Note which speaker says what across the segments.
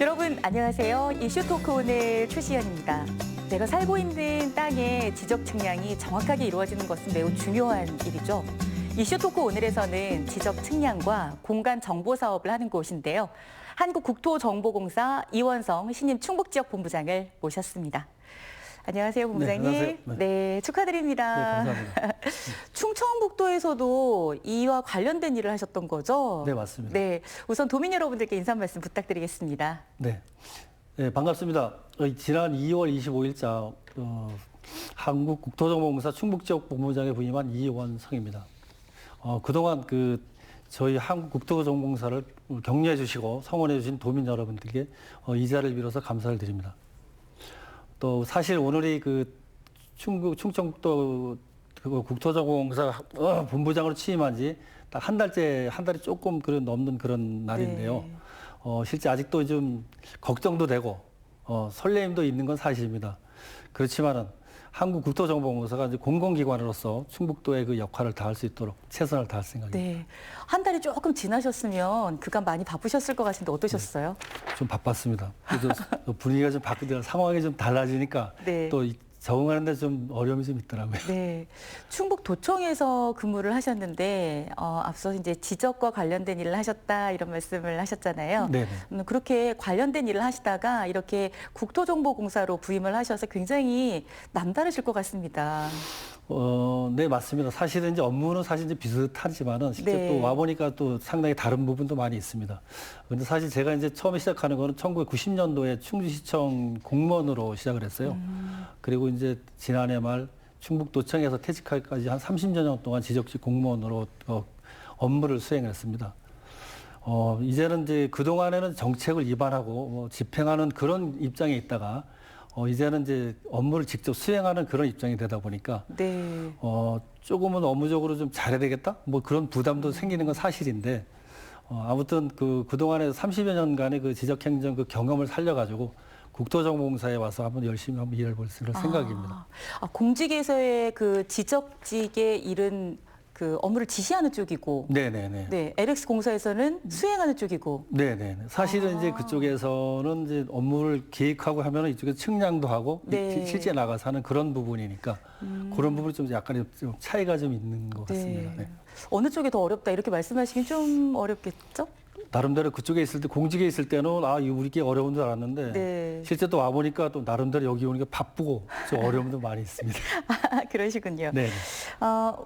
Speaker 1: 여러분 안녕하세요. 이슈토크 오늘 최시연입니다. 내가 살고 있는 땅의 지적 측량이 정확하게 이루어지는 것은 매우 중요한 일이죠. 이슈토크 오늘에서는 지적 측량과 공간 정보 사업을 하는 곳인데요. 한국국토정보공사 이원성 신임 충북지역본부장을 모셨습니다. 안녕하세요, 본부장님.
Speaker 2: 네, 안녕하세요.
Speaker 1: 네, 축하드립니다.
Speaker 2: 네, 감사합니다.
Speaker 1: 충청북도에서도 이와 관련된 일을 하셨던 거죠?
Speaker 2: 네, 맞습니다.
Speaker 1: 네, 우선 도민 여러분들께 인사 말씀 부탁드리겠습니다.
Speaker 2: 네, 네 반갑습니다. 지난 2월 25일자 한국국토정보공사 충북지역본부장에 부임한 이원성입니다. 그동안 저희 한국국토정보공사를 격려해 주시고 성원해 주신 도민 여러분들께 이 자리를 빌어서 감사를 드립니다. 또 사실 오늘이 충청북도 국토정보공사 본부장으로 취임한 지 딱 한 달이 조금 넘는 그런 날인데요.
Speaker 1: 네.
Speaker 2: 실제 아직도 좀 걱정도 되고 설레임도 있는 건 사실입니다. 그렇지만은 한국국토정보공사가 이제 공공기관으로서 충북도의 그 역할을 다할 수 있도록 최선을 다할 생각입니다.
Speaker 1: 네, 한 달이 조금 지나셨으면 그간 많이 바쁘셨을 것 같은데 어떠셨어요?
Speaker 2: 좀 바빴습니다. 그래서 분위기가 좀 바뀌고 상황이 좀 달라지니까
Speaker 1: 네.
Speaker 2: 또 적응하는 데 좀 어려움이 좀 있더라고요.
Speaker 1: 네, 충북도청에서 근무를 하셨는데 앞서 이제 지적과 관련된 일을 하셨다 이런 말씀을 하셨잖아요.
Speaker 2: 네.
Speaker 1: 그렇게 관련된 일을 하시다가 이렇게 국토정보공사로 부임을 하셔서 굉장히 남다르실 것 같습니다.
Speaker 2: 네, 맞습니다. 사실은 이제 업무는 사실 이제 비슷하지만은 실제
Speaker 1: 네.
Speaker 2: 또 와보니까 또 상당히 다른 부분도 많이 있습니다. 근데 사실 제가 이제 처음에 시작하는 거는 1990년도에 충주시청 공무원으로 시작을 했어요. 그리고 이제 지난해 말 충북도청에서 퇴직하기까지 한 30여 년 동안 지적직 공무원으로 업무를 수행을 했습니다. 이제는 이제 그동안에는 정책을 위반하고 집행하는 그런 입장에 있다가 이제는 이제 업무를 직접 수행하는 그런 입장이 되다 보니까
Speaker 1: 네.
Speaker 2: 조금은 업무적으로 좀 잘해야 되겠다? 뭐 그런 부담도 생기는 건 사실인데 아무튼 그동안에 30여 년간의 그 지적행정 그 경험을 살려가지고 국토정보공사에 와서 한번 열심히 한번 일을 볼 생각입니다.
Speaker 1: 공직에서의 그 지적직의 일은 그 업무를 지시하는 쪽이고,
Speaker 2: 네네네.
Speaker 1: 네, LX 공사에서는 수행하는 쪽이고,
Speaker 2: 네네. 사실은 이제 그쪽에서는 이제 업무를 계획하고 하면은 이쪽에 측량도 하고
Speaker 1: 네.
Speaker 2: 실제 나가서 하는 그런 부분이니까 그런 부분이 좀 약간의 좀 차이가 좀 있는 것 같습니다.
Speaker 1: 네.
Speaker 2: 네.
Speaker 1: 어느 쪽이 더 어렵다 이렇게 말씀하시긴 좀 어렵겠죠?
Speaker 2: 나름대로 그쪽에 있을 때 공직에 있을 때는 이거 우리께 어려운 줄 알았는데
Speaker 1: 네.
Speaker 2: 실제 또 와보니까 또 나름대로 여기 오는 게 바쁘고 좀 어려움도 많이 있습니다.
Speaker 1: 그러시군요.
Speaker 2: 네.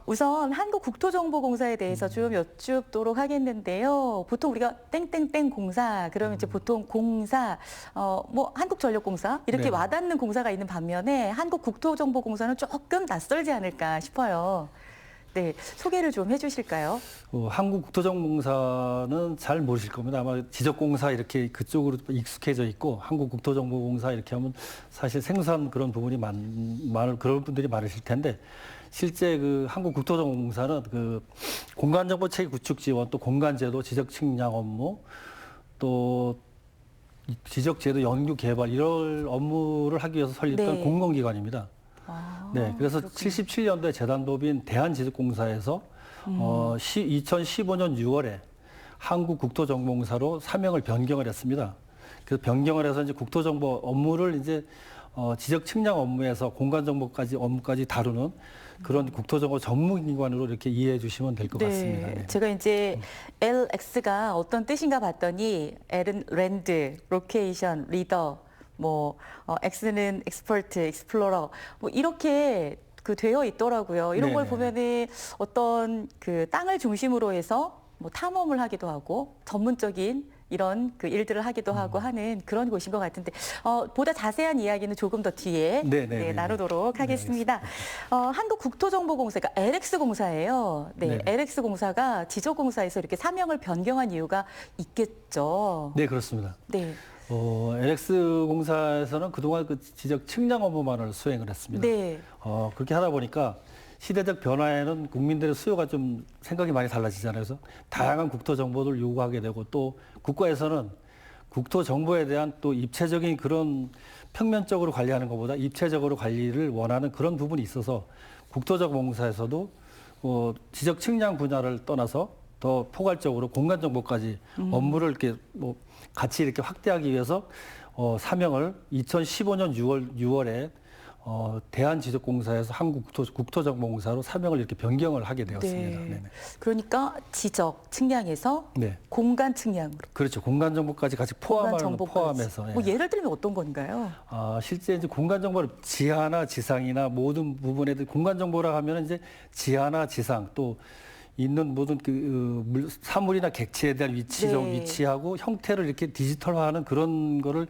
Speaker 1: 우선 한국국토정보공사에 대해서 좀 여쭙도록 하겠는데요. 보통 우리가 땡땡땡 공사, 그러면 이제 보통 공사, 뭐 한국전력공사 이렇게
Speaker 2: 네. 와닿는
Speaker 1: 공사가 있는 반면에 한국국토정보공사는 조금 낯설지 않을까 싶어요. 네, 소개를 좀 해주실까요?
Speaker 2: 한국국토정보공사는 잘 모르실 겁니다. 아마 지적공사 이렇게 그쪽으로 익숙해져 있고 한국국토정보공사 이렇게 하면 사실 생소한 그런 부분이 그런 분들이 많으실 텐데 실제 한국국토정보공사는 공간정보체계 구축 지원 또 공간제도 지적 측량 업무 또 지적제도 연구 개발 이런 업무를 하기 위해서 설립된
Speaker 1: 네.
Speaker 2: 공공기관입니다. 네, 그래서
Speaker 1: 그렇군요.
Speaker 2: 77년도에 재단법인 대한지적공사에서 2015년 6월에 한국국토정보공사로 사명을 변경을 했습니다. 그래서 변경을 해서 이제 국토정보 업무를 이제 지적 측량 업무에서 공간정보까지 업무까지 다루는 그런 국토정보 전문기관으로 이렇게 이해해 주시면 될 것 같습니다. 네.
Speaker 1: 제가 이제 LX가 어떤 뜻인가 봤더니 L은 랜드, 로케이션, 리더, X는 엑스퍼트, 익스플로러, 이렇게 되어 있더라고요. 이런 걸
Speaker 2: 네네.
Speaker 1: 보면은 어떤 땅을 중심으로 해서 탐험을 하기도 하고 전문적인 이런 일들을 하기도 하고 하는 그런 곳인 것 같은데 보다 자세한 이야기는 조금 더 뒤에
Speaker 2: 네네네.
Speaker 1: 나누도록 하겠습니다. 한국국토정보공사가 LX공사예요. 네,
Speaker 2: 네네.
Speaker 1: LX공사가 지적공사에서 이렇게 사명을 변경한 이유가 있겠죠.
Speaker 2: 네, 그렇습니다.
Speaker 1: 네.
Speaker 2: LX공사에서는 그동안 지적 측량 업무만을 수행을 했습니다.
Speaker 1: 네.
Speaker 2: 그렇게 하다 보니까 시대적 변화에는 국민들의 수요가 좀 생각이 많이 달라지잖아요. 그래서 다양한 국토 정보를 요구하게 되고 또 국가에서는 국토 정보에 대한 또 입체적인 그런 평면적으로 관리하는 것보다 입체적으로 관리를 원하는 그런 부분이 있어서 국토정보공사에서도 지적 측량 분야를 떠나서 더 포괄적으로 공간 정보까지 업무를 이렇게 뭐 같이 이렇게 확대하기 위해서 사명을 2015년 6월에 대한지적공사에서 한국국토정보공사로 사명을 이렇게 변경을 하게 되었습니다.
Speaker 1: 네.
Speaker 2: 네네.
Speaker 1: 그러니까 지적 측량에서
Speaker 2: 네.
Speaker 1: 공간 측량으로.
Speaker 2: 그렇죠. 공간 정보까지 같이
Speaker 1: 공간 정보까지.
Speaker 2: 포함해서. 예.
Speaker 1: 뭐 예를 들면 어떤 건가요?
Speaker 2: 실제 이제 공간 정보를 지하나 지상이나 모든 부분에 공간 정보라 하면 이제 지하나 지상 또 있는 모든 사물이나 객체에 대한
Speaker 1: 네.
Speaker 2: 위치하고 형태를 이렇게 디지털화하는 그런 거를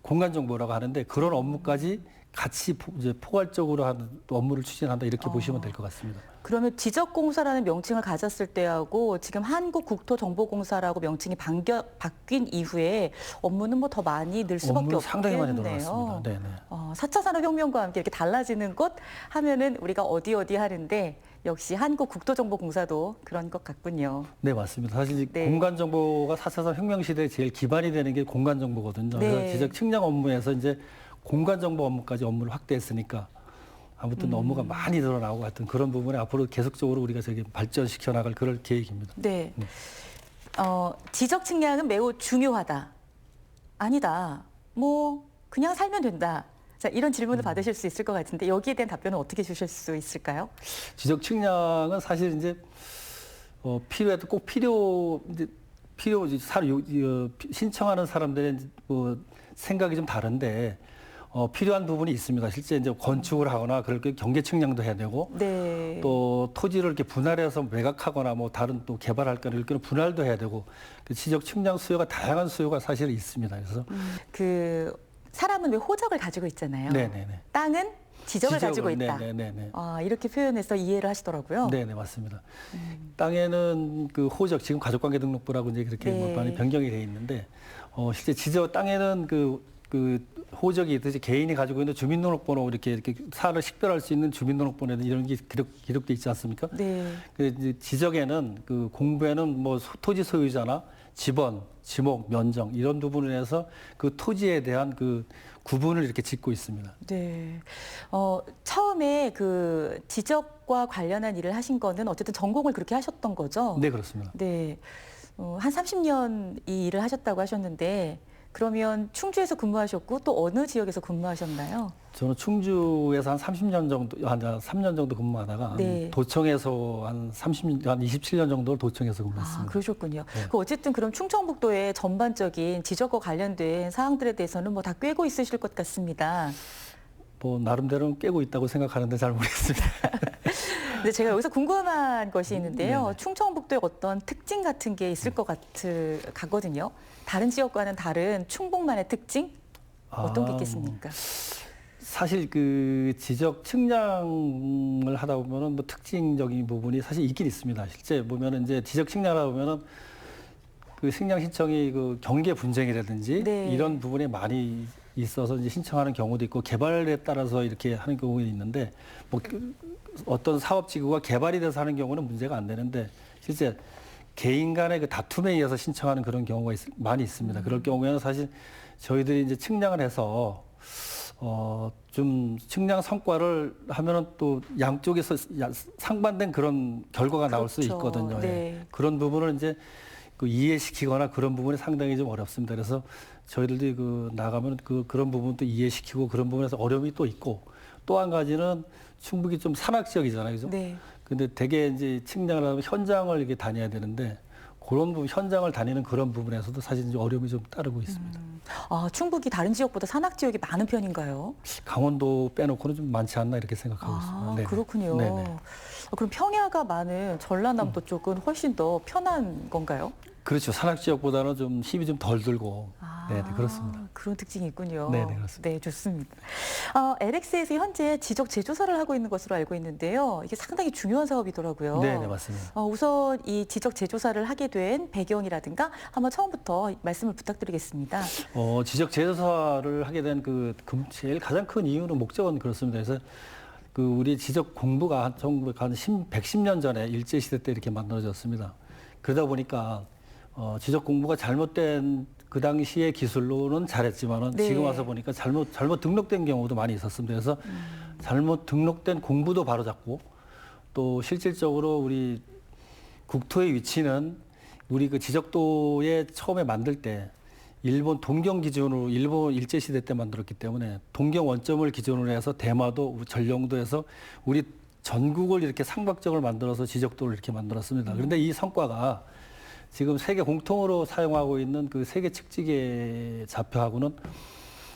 Speaker 2: 공간 정보라고 하는데 그런 업무까지 같이 이제 포괄적으로 하는 업무를 추진한다 이렇게 보시면 될 것 같습니다.
Speaker 1: 그러면 지적공사라는 명칭을 가졌을 때하고 지금 한국국토정보공사라고 명칭이 바뀐 이후에 업무는 뭐 더 많이 늘 수밖에
Speaker 2: 업무는 상당히 많이
Speaker 1: 없겠네요.
Speaker 2: 늘어났습니다. 네네.
Speaker 1: 4차 산업혁명과 함께 이렇게 달라지는 것 하면은 우리가 어디 하는데 역시 한국국토정보공사도 그런 것 같군요.
Speaker 2: 네, 맞습니다. 사실
Speaker 1: 네.
Speaker 2: 공간 정보가 4차 산업 혁명 시대에 제일 기반이 되는 게 공간 정보거든요.
Speaker 1: 네.
Speaker 2: 그래서 지적 측량 업무에서 이제 공간 정보 업무까지 업무를 확대했으니까 아무튼 업무가 많이 늘어나고 같은 그런 부분에 앞으로 계속적으로 우리가 저기 발전시켜 나갈 그럴 계획입니다.
Speaker 1: 네. 지적 측량은 매우 중요하다. 아니다. 뭐 그냥 살면 된다. 자, 이런 질문을 받으실 수 있을 것 같은데 여기에 대한 답변은 어떻게 주실 수 있을까요?
Speaker 2: 지적 측량은 사실 이제 필요해도 꼭 신청하는 사람들의 뭐 생각이 좀 다른데 필요한 부분이 있습니다. 실제 이제 건축을 하거나 그럴 때 경계 측량도 해야 되고
Speaker 1: 네.
Speaker 2: 또 토지를 이렇게 분할해서 매각하거나 뭐 다른 또 개발할 거나 이렇게 분할도 해야 되고 그 지적 측량 수요가 다양한 수요가 사실 있습니다. 그래서
Speaker 1: 그 사람은 왜 호적을 가지고 있잖아요.
Speaker 2: 네네네.
Speaker 1: 땅은 지적을 가지고 있다.
Speaker 2: 네네네.
Speaker 1: 이렇게 표현해서 이해를 하시더라고요.
Speaker 2: 네네 맞습니다. 땅에는 그 호적 지금 가족관계등록부라고 이제 그렇게
Speaker 1: 네.
Speaker 2: 뭐 많이 변경이 돼 있는데 실제 땅에는 그 호적이 있듯이 개인이 가지고 있는 주민등록번호 이렇게 사를 식별할 수 있는 주민등록번호는 이런 게 기록돼 있지 않습니까?
Speaker 1: 네.
Speaker 2: 그 이제 지적에는 그 공부에는 뭐 토지 소유자나 집원, 지목, 면적 이런 부분에서 그 토지에 대한 그 구분을 이렇게 짓고 있습니다.
Speaker 1: 네. 처음에 그 지적과 관련한 일을 하신 거는 어쨌든 전공을 그렇게 하셨던 거죠?
Speaker 2: 네, 그렇습니다.
Speaker 1: 네. 한 30년 이 일을 하셨다고 하셨는데 그러면 충주에서 근무하셨고 또 어느 지역에서 근무하셨나요?
Speaker 2: 저는 충주에서 한 30년 정도, 한 3년 정도 근무하다가
Speaker 1: 네.
Speaker 2: 도청에서 한 27년 정도를 도청에서 근무했습니다.
Speaker 1: 그러셨군요.
Speaker 2: 네.
Speaker 1: 어쨌든 그럼 충청북도의 전반적인 지적과 관련된 사항들에 대해서는 뭐 다 꿰고 있으실 것 같습니다.
Speaker 2: 뭐 나름대로는 깨고 있다고 생각하는데 잘 모르겠습니다.
Speaker 1: 근데 제가 여기서 궁금한 것이 있는데요.
Speaker 2: 네네.
Speaker 1: 충청북도에 어떤 특징 같은 게 있을 것 같거든요. 다른 지역과는 다른 충북만의 특징? 어떤 게 있겠습니까?
Speaker 2: 사실 그 지적 측량을 하다 보면은 뭐 특징적인 부분이 사실 있긴 있습니다. 실제 보면은 이제 지적 측량을 하다 보면은 그 측량 신청이 그 경계 분쟁이라든지
Speaker 1: 네.
Speaker 2: 이런 부분이 많이 있어서 이제 신청하는 경우도 있고 개발에 따라서 이렇게 하는 경우가 있는데 뭐 어떤 사업지구가 개발이 돼서 하는 경우는 문제가 안 되는데 실제 개인 간의 그 다툼에 의해서 신청하는 그런 경우가 많이 있습니다. 그럴 경우에는 사실 저희들이 이제 측량을 해서 좀 측량 성과를 하면은 또 양쪽에서 상반된 그런 결과가 나올 수
Speaker 1: 그렇죠.
Speaker 2: 있거든요.
Speaker 1: 네.
Speaker 2: 예. 그런 부분을 이제 그 이해시키거나 그런 부분이 상당히 좀 어렵습니다. 그래서 저희들이 그 나가면 그런 부분도 이해시키고 그런 부분에서 어려움이 또 있고 또 한 가지는 충북이 좀 산악 지역이잖아요. 그죠?
Speaker 1: 네.
Speaker 2: 근데 대개 이제 측량을 하면 현장을 이렇게 다녀야 되는데 그런 부분, 현장을 다니는 그런 부분에서도 사실 이제 어려움이 좀 따르고 있습니다.
Speaker 1: 충북이 다른 지역보다 산악 지역이 많은 편인가요?
Speaker 2: 강원도 빼놓고는 좀 많지 않나 이렇게 생각하고 있습니다. 네네.
Speaker 1: 그렇군요.
Speaker 2: 네네.
Speaker 1: 그럼 평야가 많은 전라남도 쪽은 훨씬 더 편한 건가요?
Speaker 2: 그렇죠. 산악 지역보다는 좀 힘이 좀 덜 들고. 네네, 그렇습니다.
Speaker 1: 그런 특징이 있군요.
Speaker 2: 네네, 그렇습니다.
Speaker 1: 네, 좋습니다. LX에서 현재 지적 제조사를 하고 있는 것으로 알고 있는데요. 이게 상당히 중요한 사업이더라고요.
Speaker 2: 네네, 맞습니다.
Speaker 1: 우선 이 지적 제조사를 하게 된 배경이라든가 한번 처음부터 말씀을 부탁드리겠습니다.
Speaker 2: 지적 제조사를 하게 된 제일 가장 큰 이유는 목적은 그렇습니다. 그래서 우리 지적 공부가 한 110년 전에 일제시대 때 이렇게 만들어졌습니다. 그러다 보니까 지적 공부가 잘못된 그 당시의 기술로는 잘했지만은
Speaker 1: 네.
Speaker 2: 지금 와서 보니까 잘못 등록된 경우도 많이 있었습니다. 그래서 잘못 등록된 공부도 바로잡고 또 실질적으로 우리 국토의 위치는 우리 그 지적도에 처음에 만들 때 일본 동경 기준으로 일본 일제 시대 때 만들었기 때문에 동경 원점을 기준으로 해서 대마도, 전령도에서 우리 전국을 이렇게 상박적으로 만들어서 지적도를 이렇게 만들었습니다. 그런데 이 성과가 지금 세계 공통으로 사용하고 있는 그 세계 측지계 좌표하고는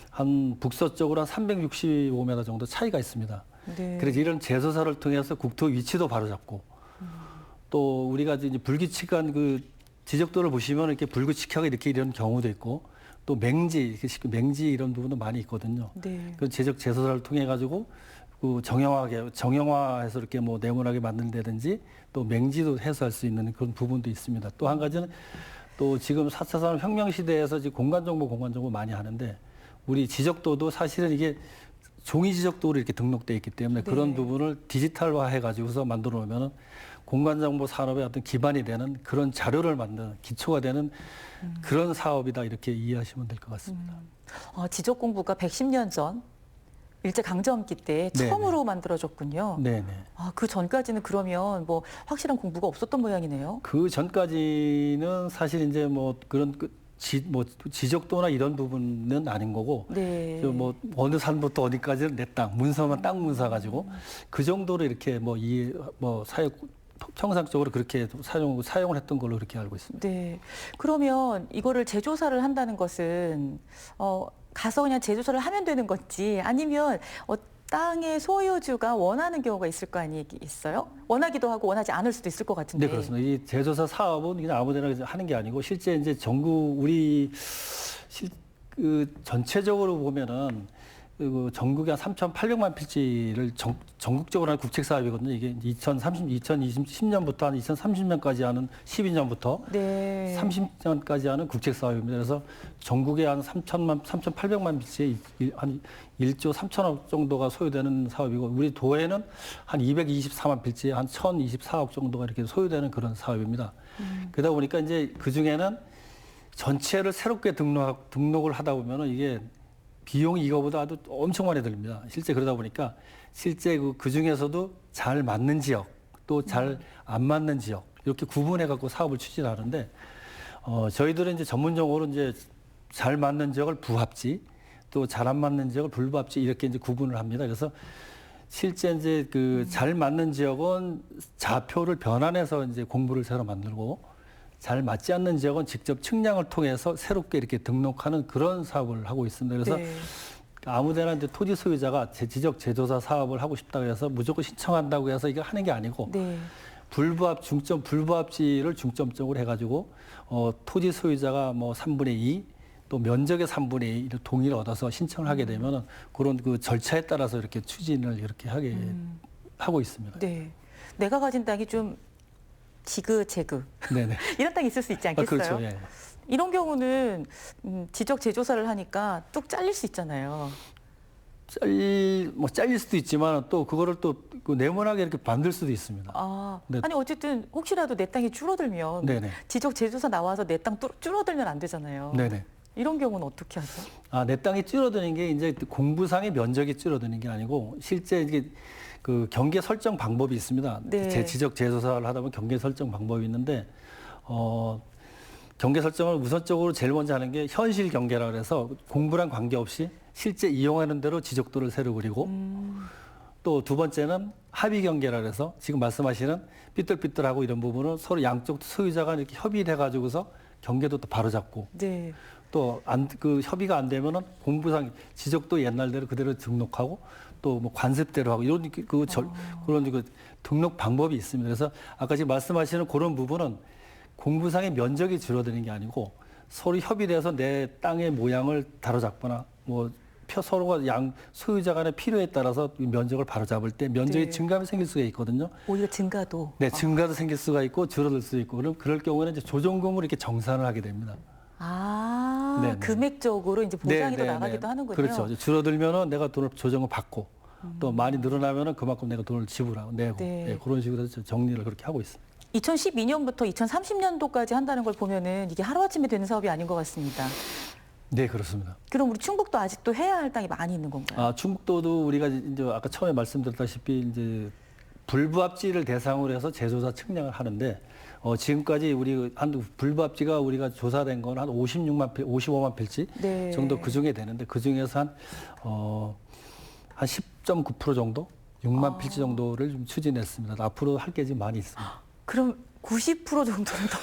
Speaker 2: 한 북서쪽으로 한 365m 정도 차이가 있습니다.
Speaker 1: 네.
Speaker 2: 그래서 이런 제조사를 통해서 국토 위치도 바로잡고 또 우리가 이제 불규칙한 그 지적도를 보시면 이렇게 불규칙하게 이렇게 이런 경우도 있고 또 맹지 이런 부분도 많이 있거든요.
Speaker 1: 네.
Speaker 2: 그 제조사를 통해 가지고 그 정형화해서 이렇게 뭐 네모나게 만든다든지 또 맹지도 해소할 수 있는 그런 부분도 있습니다. 또 한 가지는 또 지금 4차 산업혁명 시대에서 지금 공간 정보 많이 하는데 우리 지적도도 사실은 이게 종이 지적도로 이렇게 등록돼 있기 때문에
Speaker 1: 네.
Speaker 2: 그런 부분을 디지털화 해가지고서 만들어 놓으면은 공간정보 산업의 어떤 기반이 되는 그런 자료를 만드는 기초가 되는 그런 사업이다 이렇게 이해하시면 될 것 같습니다.
Speaker 1: 지적 공부가 110년 전 일제 강점기 때
Speaker 2: 네네.
Speaker 1: 처음으로 만들어졌군요.
Speaker 2: 네네.
Speaker 1: 그 전까지는 그러면 뭐 확실한 공부가 없었던 모양이네요.
Speaker 2: 그 전까지는 사실 이제 뭐 그런 지적도나 이런 부분은 아닌 거고
Speaker 1: 네.
Speaker 2: 뭐 어느 산부터 어디까지는 내 땅 문서만 땅 문서 가지고 그 정도로 이렇게 평상적으로 그렇게 사용을 했던 걸로 그렇게 알고 있습니다.
Speaker 1: 네. 그러면 이거를 재조사를 한다는 것은 가서 그냥 재조사를 하면 되는 건지 아니면 땅의 소유주가 원하는 경우가 있을 거 아니겠어요? 원하기도 하고 원하지 않을 수도 있을 것 같은데.
Speaker 2: 네, 그렇습니다. 이 제조사 사업은 그냥 아무데나 하는 게 아니고 실제 이제 전체적으로 보면은 그 전국에 한 3,800만 필지를 전국적으로 하는 국책 사업이거든요. 이게 2010년부터 한 2030년까지 하는 12년부터
Speaker 1: 네.
Speaker 2: 30년까지 하는 국책 사업입니다. 그래서 전국에 한 3,800만 필지에 한 1조 3천억 정도가 소요되는 사업이고 우리 도에는 한 224만 필지에 한 1,024억 정도가 이렇게 소요되는 그런 사업입니다. 그러다 보니까 이제 그 중에는 전체를 새롭게 등록을 하다 보면은 이게 비용이 이거보다 아주 엄청 많이 들립니다. 실제 그러다 보니까 실제 그 중에서도 잘 맞는 지역 또 잘 안 맞는 지역 이렇게 구분해 갖고 사업을 추진하는데 저희들은 이제 전문용어로 이제 잘 맞는 지역을 부합지 또 잘 안 맞는 지역을 불부합지 이렇게 이제 구분을 합니다. 그래서 실제 이제 그 잘 맞는 지역은 좌표를 변환해서 이제 공부를 새로 만들고 잘 맞지 않는 지역은 직접 측량을 통해서 새롭게 이렇게 등록하는 그런 사업을 하고 있습니다. 그래서
Speaker 1: 네.
Speaker 2: 아무데나 이제 토지 소유자가 지적 제조사 사업을 하고 싶다고 해서 무조건 신청한다고 해서 이걸 하는 게 아니고
Speaker 1: 네.
Speaker 2: 불부합지를 중점적으로 해가지고 토지 소유자가 뭐 3분의 2, 또 면적의 3분의 2 동의를 얻어서 신청을 하게 되면은 그런 그 절차에 따라서 이렇게 추진을 이렇게 하고 있습니다.
Speaker 1: 네. 내가 가진 땅이 좀 지그재그
Speaker 2: 네네.
Speaker 1: 이런 땅이 있을 수 있지 않겠어요?
Speaker 2: 그렇죠. 예.
Speaker 1: 이런 경우는 지적 재조사를 하니까 뚝 잘릴 수 있잖아요.
Speaker 2: 잘릴 수도 있지만 또 그거를 또 네모나게 이렇게 만들 수도 있습니다. 네.
Speaker 1: 아니 어쨌든 혹시라도 내 땅이 줄어들면
Speaker 2: 네네.
Speaker 1: 지적 재조사 나와서 내 땅 줄어들면 안 되잖아요.
Speaker 2: 네네.
Speaker 1: 이런 경우는 어떻게 하죠?
Speaker 2: 내 땅이 줄어드는 게 이제 공부상의 면적이 줄어드는 게 아니고 실제 이게 그 경계 설정 방법이 있습니다.
Speaker 1: 네.
Speaker 2: 지적 재조사를 하다 보면 경계 설정 방법이 있는데 경계 설정을 우선적으로 제일 먼저 하는 게 현실 경계라 그래서 공부랑 관계없이 실제 이용하는 대로 지적도를 새로 그리고 또 두 번째는 합의 경계라 그래서 지금 말씀하시는 삐뚤삐뚤하고 이런 부분은 서로 양쪽 소유자가 이렇게 협의를 해가지고서 경계도 또 바로 잡고
Speaker 1: 네.
Speaker 2: 또 협의가 안 되면은 공부상 지적도 옛날대로 그대로 등록하고 또 뭐 관습대로 하고 이런 그런 그 등록 방법이 있습니다. 그래서 아까 지금 말씀하시는 그런 부분은 공부상의 면적이 줄어드는 게 아니고 서로 협의돼서 내 땅의 모양을 다뤄잡거나 뭐 서로가 소유자 간의 필요에 따라서 면적을 바로잡을 때 면적이
Speaker 1: 네.
Speaker 2: 증가가 생길 수가 있거든요.
Speaker 1: 오히려 증가도.
Speaker 2: 네, 증가도 생길 수가 있고 줄어들 수도 있고 그럴 경우에는 이제 조정금으로 이렇게 정산을 하게 됩니다.
Speaker 1: 네네. 금액적으로 이제 보상이 더
Speaker 2: 네네네.
Speaker 1: 나가기도 하는군요.
Speaker 2: 그렇죠. 줄어들면은 내가 돈을 조정을 받고 또 많이 늘어나면은 그만큼 내가 돈을 지불하고 내고
Speaker 1: 네.
Speaker 2: 그런 식으로 해서 정리를 그렇게 하고 있습니다.
Speaker 1: 2012년부터 2030년도까지 한다는 걸 보면은 이게 하루아침에 되는 사업이 아닌 것 같습니다.
Speaker 2: 네, 그렇습니다.
Speaker 1: 그럼 우리 충북도 아직도 해야 할 땅이 많이 있는 건가요?
Speaker 2: 충북도도 우리가 이제 아까 처음에 말씀드렸다시피 이제 불부합지를 대상으로 해서 제조사 측량을 하는데 지금까지 우리 한 불밥지가 우리가 조사된 건 한 55만 필지
Speaker 1: 네.
Speaker 2: 정도 그 중에 되는데 그 중에서 한 10.9% 정도, 6만 필지 정도를 좀 추진했습니다. 앞으로 할 게 지금 많이 있습니다.
Speaker 1: 그럼 90% 정도는 더.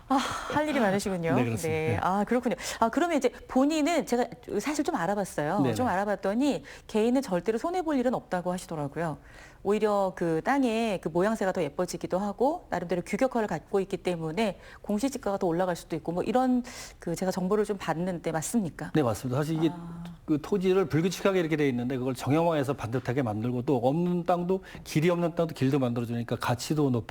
Speaker 1: 할 일이 많으시군요.
Speaker 2: 네, 그렇습니다. 네.
Speaker 1: 그렇군요. 그러면 이제 본인은 제가 사실 좀 알아봤어요.
Speaker 2: 네네.
Speaker 1: 좀 알아봤더니 개인은 절대로 손해볼 일은 없다고 하시더라고요. 오히려 그 땅의 그 모양새가 더 예뻐지기도 하고 나름대로 규격화를 갖고 있기 때문에 공시지가가 더 올라갈 수도 있고 뭐 이런 그 제가 정보를 좀 봤는데 맞습니까?
Speaker 2: 네, 맞습니다. 사실 이게 그 토지를 불규칙하게 이렇게 돼 있는데 그걸 정형화해서 반듯하게 만들고 또 없는 땅도 길이 없는 땅도 길도 만들어주니까 가치도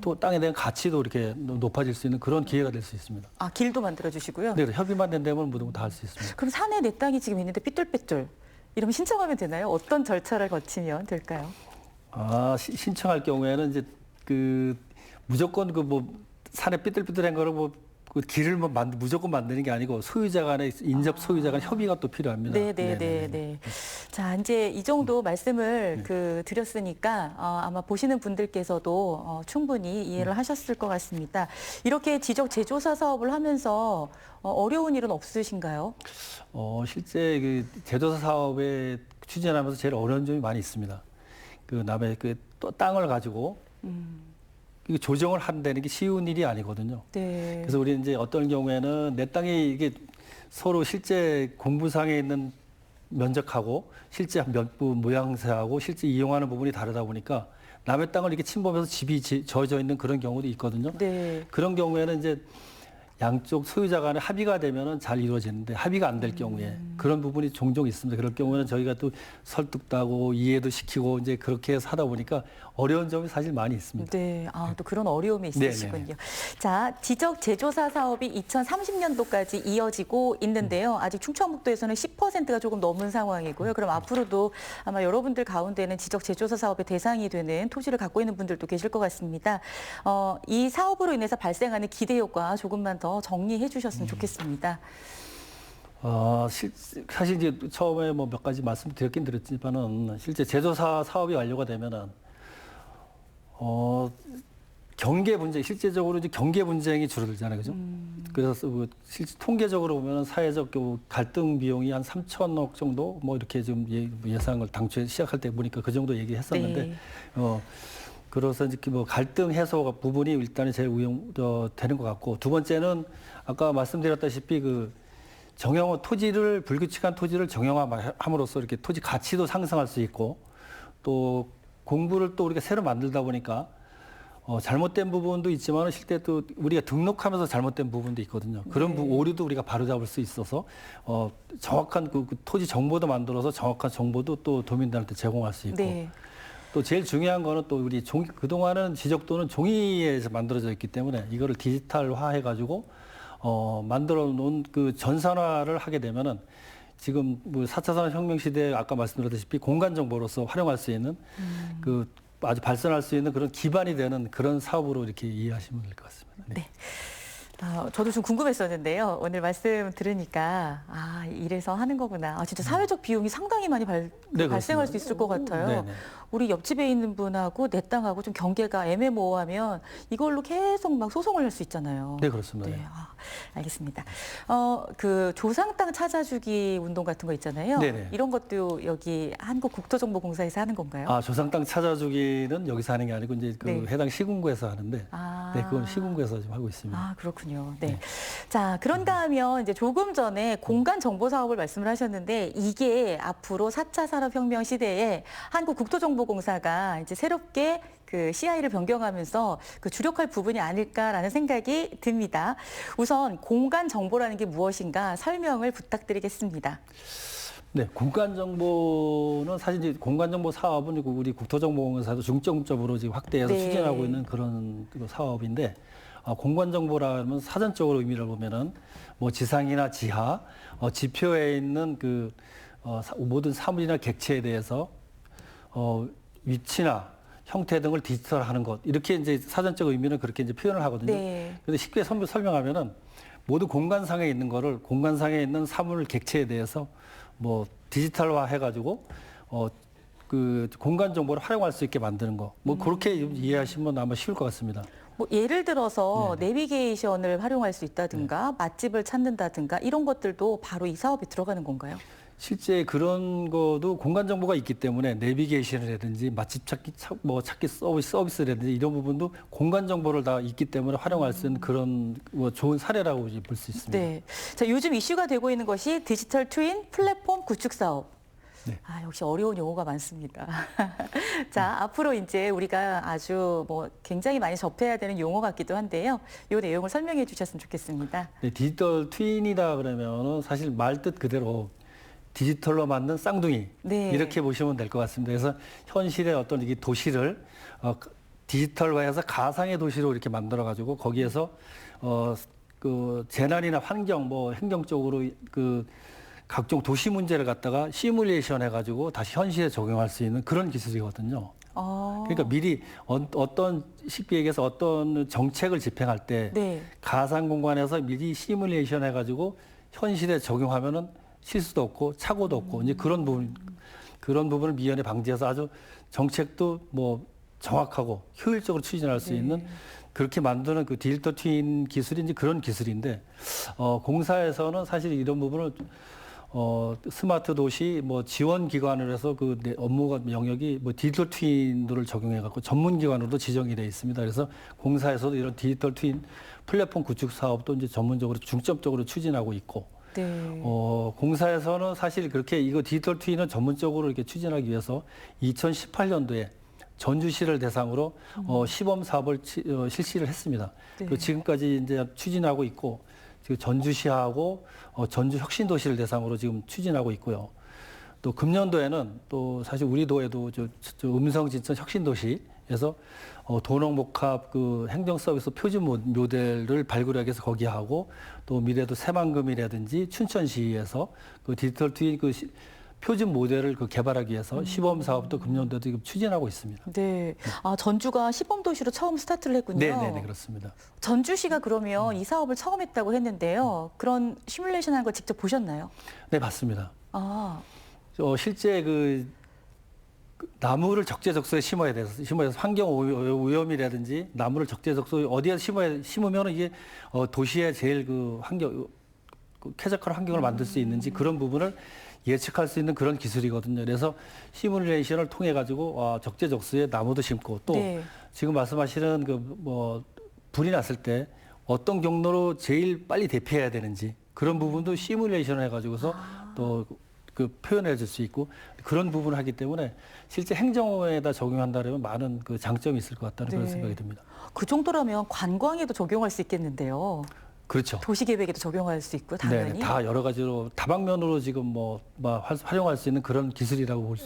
Speaker 2: 또 땅에 대한 가치도 이렇게 높아질 수 있는 그런 기회가 될 수 있습니다.
Speaker 1: 길도 만들어 주시고요.
Speaker 2: 네, 협의만 된다면 모두 다 할 수 있습니다.
Speaker 1: 그럼 산에 내 땅이 지금 있는데 삐뚤빼뚤 이러면 신청하면 되나요? 어떤 절차를 거치면 될까요?
Speaker 2: 신청할 경우에는 이제 그 무조건 그 뭐 산에 삐뚤삐뚤한 거를 그 길을 무조건 만드는 게 아니고 소유자 간의 인접 소유자 간 협의가 또 필요합니다.
Speaker 1: 네. 자, 이제 이 정도 말씀을 드렸으니까 아마 보시는 분들께서도 충분히 이해를 하셨을 것 같습니다. 이렇게 지적 재조사 사업을 하면서 어려운 일은 없으신가요?
Speaker 2: 실제 그 제조사 사업에 추진하면서 제일 어려운 점이 많이 있습니다. 그 남의 또 땅을 가지고 이게 조정을 한다는 게 쉬운 일이 아니거든요.
Speaker 1: 네.
Speaker 2: 그래서 우리 이제 어떤 경우에는 내 땅이 이게 서로 실제 공부상에 있는 면적하고 실제 면부 모양새하고 실제 이용하는 부분이 다르다 보니까 남의 땅을 이렇게 침범해서 집이 져져 있는 그런 경우도 있거든요.
Speaker 1: 네.
Speaker 2: 그런 경우에는 이제 양쪽 소유자 간에 합의가 되면은 잘 이루어지는데 합의가 안 될 경우에 그런 부분이 종종 있습니다. 그럴 경우에는 저희가 또 설득도 하고 이해도 시키고 이제 그렇게 해서 하다 보니까 어려운 점이 사실 많이 있습니다.
Speaker 1: 네, 또 그런 어려움이 있으시군요.
Speaker 2: 네네.
Speaker 1: 자, 지적 재조사 사업이 2030년도까지 이어지고 있는데요. 아직 충청북도에서는 10%가 조금 넘은 상황이고요. 그럼 앞으로도 아마 여러분들 가운데는 지적 재조사 사업의 대상이 되는 토지를 갖고 있는 분들도 계실 것 같습니다. 이 사업으로 인해서 발생하는 기대 효과 조금만 더 정리해 주셨으면 좋겠습니다.
Speaker 2: 사실 이제 처음에 뭐 몇 가지 말씀드렸긴 드렸지만은 실제 제조사 사업이 완료가 되면은 경계 분쟁, 실제적으로 이제 경계 분쟁이 줄어들잖아요, 그죠? 그래서 실제 통계적으로 보면 사회적 갈등 비용이 한 3천억 정도 뭐 이렇게 좀 예상을 당초에 시작할 때 보니까 그 정도 얘기했었는데,
Speaker 1: 네.
Speaker 2: 그래서 이제 뭐 갈등 해소 부분이 일단은 제일 되는 것 같고, 두 번째는 아까 말씀드렸다시피 불규칙한 토지를 정형화함으로써 이렇게 토지 가치도 상승할 수 있고, 또 공부를 또 우리가 새로 만들다 보니까 잘못된 부분도 있지만 실제 또 우리가 등록하면서 잘못된 부분도 있거든요. 그런 오류도 우리가 바로잡을 수 있어서 정확한 그 토지 정보도 만들어서 정확한 정보도 또 도민들한테 제공할 수 있고.
Speaker 1: 네.
Speaker 2: 또 제일 중요한 거는 또 우리 그동안은 지적도는 종이에서 만들어져 있기 때문에 이거를 디지털화 해가지고 만들어 놓은 그 전산화를 하게 되면은 지금 뭐 4차 산업혁명 시대에 아까 말씀드렸다시피 공간 정보로서 활용할 수 있는 그 아주 발전할 수 있는 그런 기반이 되는 그런 사업으로 이렇게 이해하시면 될 것 같습니다.
Speaker 1: 네. 저도 좀 궁금했었는데요. 오늘 말씀 들으니까 이래서 하는 거구나. 진짜 사회적 비용이 상당히 많이 발생할 수 있을 것 같아요.
Speaker 2: 네네.
Speaker 1: 우리 옆집에 있는 분하고 내 땅하고 좀 경계가 애매모호하면 이걸로 계속 막 소송을 할 수 있잖아요.
Speaker 2: 네, 그렇습니다.
Speaker 1: 네, 알겠습니다. 그 조상 땅 찾아주기 운동 같은 거 있잖아요.
Speaker 2: 네네.
Speaker 1: 이런 것도 여기 한국국토정보공사에서 하는 건가요?
Speaker 2: 조상 땅 찾아주기는 여기서 하는 게 아니고 이제
Speaker 1: 네.
Speaker 2: 해당 시군구에서 하는데, 네, 그건 시군구에서 지금 하고 있습니다.
Speaker 1: 그렇군요. 네. 자, 그런가 하면 이제 조금 전에 공간 정보 사업을 말씀을 하셨는데 이게 앞으로 4차 산업혁명 시대에 한국국토정보공사가 이제 새롭게 그 CI를 변경하면서 그 주력할 부분이 아닐까라는 생각이 듭니다. 우선 공간 정보라는 게 무엇인가 설명을 부탁드리겠습니다.
Speaker 2: 네, 공간 정보는 사실 이제 공간 정보 사업은 우리 국토정보공사도 중점적으로 지금 확대해서
Speaker 1: 네.
Speaker 2: 추진하고 있는 그런 사업인데, 공간 정보라면 사전적으로 의미를 보면은 뭐 지상이나 지하, 지표에 있는 모든 사물이나 객체에 대해서 위치나 형태 등을 디지털화하는 것, 이렇게 이제 사전적 의미는 그렇게 이제 표현을 하거든요.
Speaker 1: 네.
Speaker 2: 그런데 쉽게 설명하면은 모두 공간상에 있는 거를 공간상에 있는 사물 객체에 대해서 뭐 디지털화 해가지고 그 공간 정보를 활용할 수 있게 만드는 거. 뭐 그렇게 이해하시면 아마 쉬울 것 같습니다.
Speaker 1: 뭐 예를 들어서
Speaker 2: 네.
Speaker 1: 내비게이션을 활용할 수 있다든가 맛집을 찾는다든가 이런 것들도 바로 이 사업에 들어가는 건가요?
Speaker 2: 실제 그런 것도 공간 정보가 있기 때문에 내비게이션이라든지 맛집 찾기 서비스라든지 이런 부분도 공간 정보를 다 있기 때문에 활용할 수 있는 그런 뭐 좋은 사례라고 볼 수 있습니다.
Speaker 1: 네. 자, 요즘 이슈가 되고 있는 것이 디지털 트윈 플랫폼 구축 사업.
Speaker 2: 네.
Speaker 1: 아, 역시 어려운 용어가 많습니다. 자, 앞으로 이제 우리가 아주 뭐 굉장히 많이 접해야 되는 용어 같기도 한데요. 이 내용을 설명해 주셨으면 좋겠습니다.
Speaker 2: 네, 디지털 트윈이다 그러면은 사실 말 뜻 그대로 디지털로 만든 쌍둥이
Speaker 1: 네.
Speaker 2: 이렇게 보시면 될 것 같습니다. 그래서 현실의 어떤 이 도시를 디지털화해서 가상의 도시로 이렇게 만들어 가지고 거기에서 그 재난이나 환경 뭐 행정적으로 그 각종 도시 문제를 갖다가 시뮬레이션 해가지고 다시 현실에 적용할 수 있는 그런 기술이거든요. 그러니까 미리 어떤 쉽게 얘기해서 어떤 정책을 집행할 때
Speaker 1: 네.
Speaker 2: 가상 공간에서 미리 시뮬레이션 해가지고 현실에 적용하면은 실수도 없고 착오도 없고 이제 그런 부분을 미연에 방지해서 아주 정책도 뭐 정확하고 효율적으로 추진할 수 있는 그렇게 만드는 그 디지털 트윈 기술이 이제 그런 기술인데 공사에서는 사실 이런 부분을 스마트 도시 뭐 지원 기관을 해서 그 업무가 영역이 뭐 디지털 트윈도를 적용해 갖고 전문 기관으로도 지정이 돼 있습니다. 그래서 공사에서도 이런 디지털 트윈 플랫폼 구축 사업도 이제 전문적으로 중점적으로 추진하고 있고
Speaker 1: 네.
Speaker 2: 공사에서는 사실 그렇게 이거 디지털 트윈은 전문적으로 이렇게 추진하기 위해서 2018년도에 전주시를 대상으로 시범 사업을 실시를 했습니다.
Speaker 1: 네.
Speaker 2: 그리고 지금까지 이제 추진하고 있고 지금 전주시하고 전주 혁신도시를 대상으로 지금 추진하고 있고요. 또 금년도에는 또 사실 우리 도에도 저 음성진천 혁신도시에서 도농복합 그 행정서비스 표준 모델을 발굴하기 위해서 거기 하고 또 미래도 새만금이라든지 춘천시에서 그 디지털 트윈 그 표준 모델을 그 개발하기 위해서 시범 사업도 금년도도 지금 추진하고 있습니다.
Speaker 1: 네. 아, 전주가 시범 도시로 처음 스타트를 했군요.
Speaker 2: 네, 그렇습니다.
Speaker 1: 전주시가 그러면 이 사업을 처음 했다고 했는데요. 그런 시뮬레이션 하는 거 직접 보셨나요?
Speaker 2: 네, 맞습니다.
Speaker 1: 아,
Speaker 2: 실제 그 나무를 적재적소에 심어서 환경 오염이라든지 나무를 적재적소에 어디에 심으면 이게 도시의 제일 그 환경 쾌적한 환경을 만들 수 있는지 그런 부분을 예측할 수 있는 그런 기술이거든요. 그래서 시뮬레이션을 통해 가지고 적재적소에 나무도 심고 또
Speaker 1: 네.
Speaker 2: 지금 말씀하시는 그 뭐 불이 났을 때 어떤 경로로 제일 빨리 대피해야 되는지 그런 부분도 시뮬레이션을 해가지고서 또 그 표현해 줄 수 있고 그런 부분을 하기 때문에 실제 행정에다 적용한다면 많은 그 장점이 있을 것 같다는 그런
Speaker 1: 네.
Speaker 2: 생각이 듭니다.
Speaker 1: 그 정도라면 관광에도 적용할 수 있겠는데요.
Speaker 2: 그렇죠.
Speaker 1: 도시계획에도 적용할 수 있고 당연히.
Speaker 2: 네, 다 여러 가지로 다방면으로 지금 뭐 활용할 수 있는 그런 기술이라고